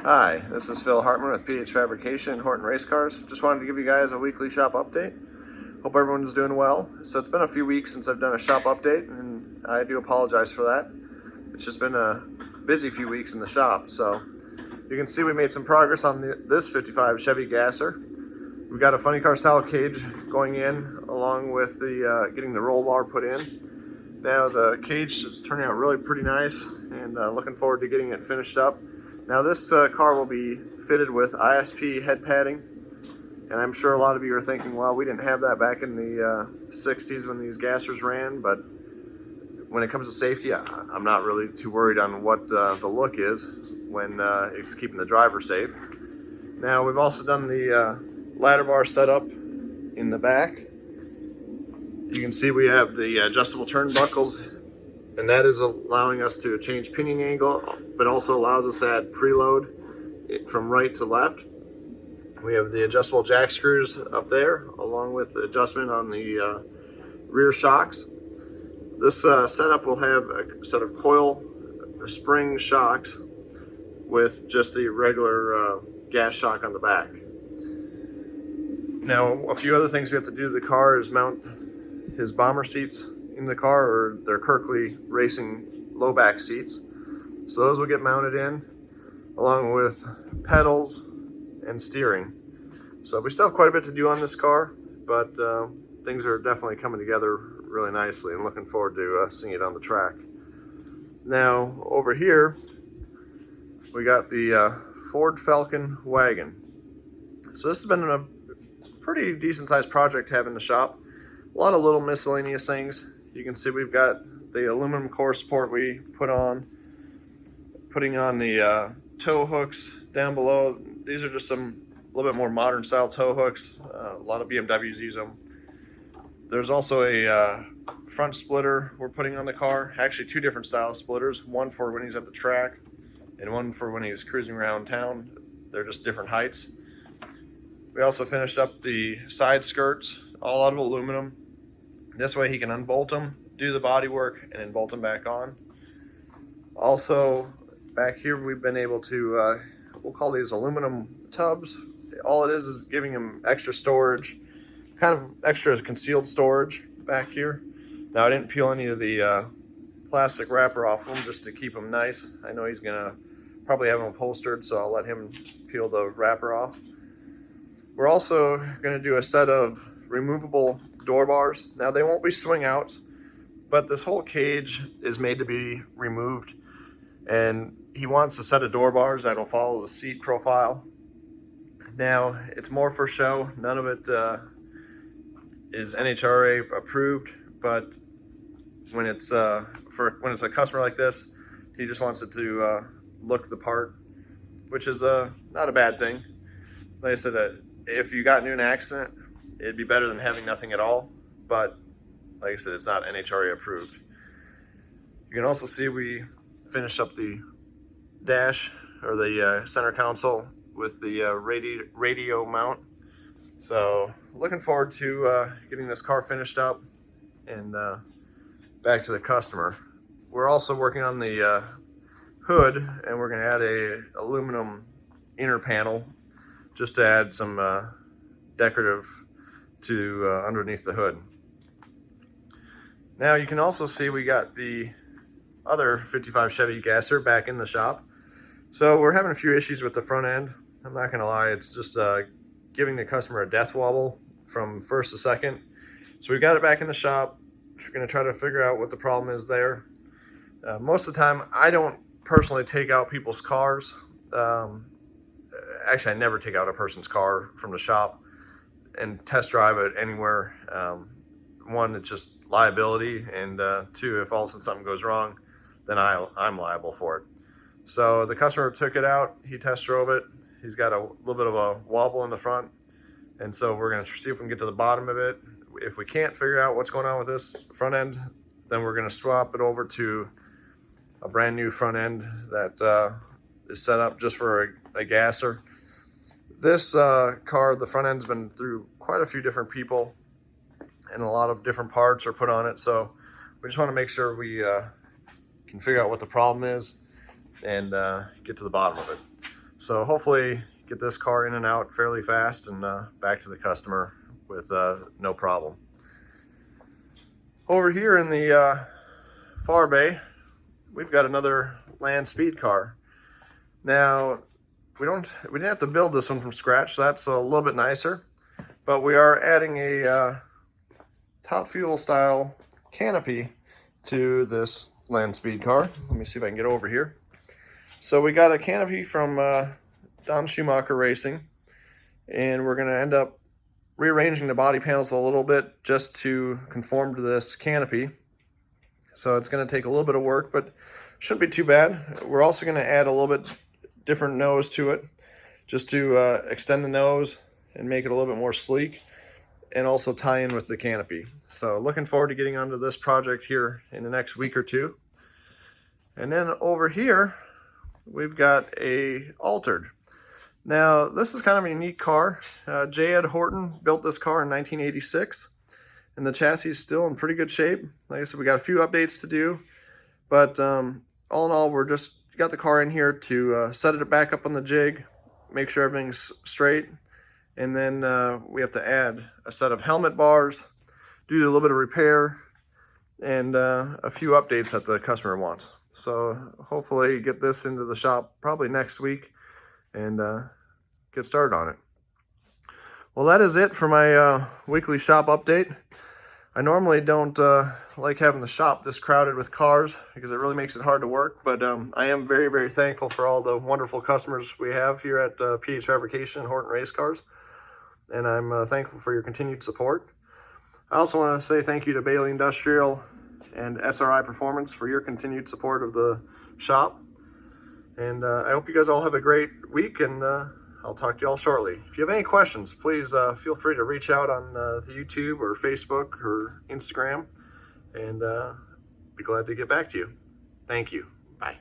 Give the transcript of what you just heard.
Hi, this is Phil Hartman with PH Fabrication and Horton Race Cars. Just wanted to give you guys a weekly shop update. Hope everyone's doing well. So it's been a few weeks since I've done a shop update, and I do apologize for that. It's just been a busy few weeks in the shop. So you can see we made some progress on this 55 Chevy Gasser. We've got a funny car style cage going in, along with the getting the roll bar put in. Now the cage is turning out really pretty nice, and looking forward to getting it finished up. Now this car will be fitted with Isp Head Padding, and I'm sure a lot of you are thinking, well, we didn't have that back in the 60s when these gassers ran, but when it comes to safety, I'm not really too worried on what the look is when it's keeping the driver safe. Now we've also done the ladder bar setup in the back. You can see we have the adjustable turnbuckles, and that is allowing us to change pinion angle, but also allows us to add preload from right to left. We have the adjustable jack screws up there, along with the adjustment on the rear shocks. This setup will have a set of coil spring shocks with just a regular gas shock on the back. Now, a few other things we have to do to the car is mount his bomber seats in the car, or their Kirkley Racing low back seats. So those will get mounted in, along with pedals and steering. So we still have quite a bit to do on this car, but things are definitely coming together really nicely, and looking forward to seeing it on the track. Now over here we got the Ford Falcon Wagon. So this has been a pretty decent sized project to have in the shop. A lot of little miscellaneous things. You can see we've got the aluminum core support we putting on the tow hooks down below. These are just a little bit more modern style tow hooks. A lot of BMWs use them. There's also a front splitter we're putting on the car. Actually, two different style splitters. One for when he's at the track, and one for when he's cruising around town. They're just different heights. We also finished up the side skirts, all out of aluminum. This way he can unbolt them, do the body work, and then bolt them back on. Also, back here we've been able to, we'll call these aluminum tubs. All it is giving him extra storage, kind of extra concealed storage back here. Now I didn't peel any of the plastic wrapper off them just to keep them nice. I know he's gonna probably have them upholstered, so I'll let him peel the wrapper off. We're also gonna do a set of removable door bars. Now they won't be swing outs, but this whole cage is made to be removed, and he wants a set of door bars that'll follow the seat profile. Now it's more for show. None of it is NHRA approved, but when it's a customer like this, he just wants it to look the part, which is not a bad thing. Like I said, if you got into an accident, it'd be better than having nothing at all, but like I said, it's not NHRA approved. You can also see we finished up the dash, or the center console, with the radio mount. So looking forward to getting this car finished up and back to the customer. We're also working on the hood, and we're going to add a aluminum inner panel just to add some decorative to underneath the hood. Now you can also see we got the other 55 Chevy Gasser back in the shop. So we're having a few issues with the front end. I'm not gonna lie, it's just giving the customer a death wobble from first to second. So we've got it back in the shop. We're gonna try to figure out what the problem is there. Most of the time, I don't personally take out people's cars. Actually, I never take out a person's car from the shop and test drive it anywhere. One, it's just liability, and two, if all of a sudden something goes wrong, then I'm liable for it. So the customer took it out, he test drove it. He's got a little bit of a wobble in the front, and so we're gonna see if we can get to the bottom of it. If we can't figure out what's going on with this front end, then we're gonna swap it over to a brand new front end that is set up just for a gasser. This car, the front end's been through quite a few different people, and a lot of different parts are put on it. So we just want to make sure we can figure out what the problem is and get to the bottom of it. So hopefully get this car in and out fairly fast and back to the customer with no problem. Over here in the far bay, we've got another land speed car. Now, we didn't have to build this one from scratch, so that's a little bit nicer. But we are adding a Top Fuel style canopy to this land speed car. Let me see if I can get over here. So we got a canopy from Don Schumacher Racing, and we're going to end up rearranging the body panels a little bit just to conform to this canopy. So it's going to take a little bit of work, but shouldn't be too bad. We're also going to add a little bit different nose to it, just to extend the nose and make it a little bit more sleek, and also tie in with the canopy. So looking forward to getting onto this project here in the next week or two. And then over here, we've got a altered. Now, this is kind of a unique car. J. Ed Horton built this car in 1986, and the chassis is still in pretty good shape. Like I said, we got a few updates to do, but all in all, we're just got the car in here to set it back up on the jig, make sure everything's straight, and then we have to add a set of helmet bars, do a little bit of repair, and a few updates that the customer wants. So hopefully get this into the shop probably next week and get started on it. Well, that is it for my weekly shop update. I normally don't like having the shop this crowded with cars because it really makes it hard to work, but I am very, very thankful for all the wonderful customers we have here at PH Fabrication and Horton Race Cars, and I'm thankful for your continued support. I also want to say thank you to Bailey Industrial and SRI Performance for your continued support of the shop, and I hope you guys all have a great week, and I'll talk to you all shortly. If you have any questions, please feel free to reach out on the YouTube or Facebook or Instagram, and be glad to get back to you. Thank you. Bye.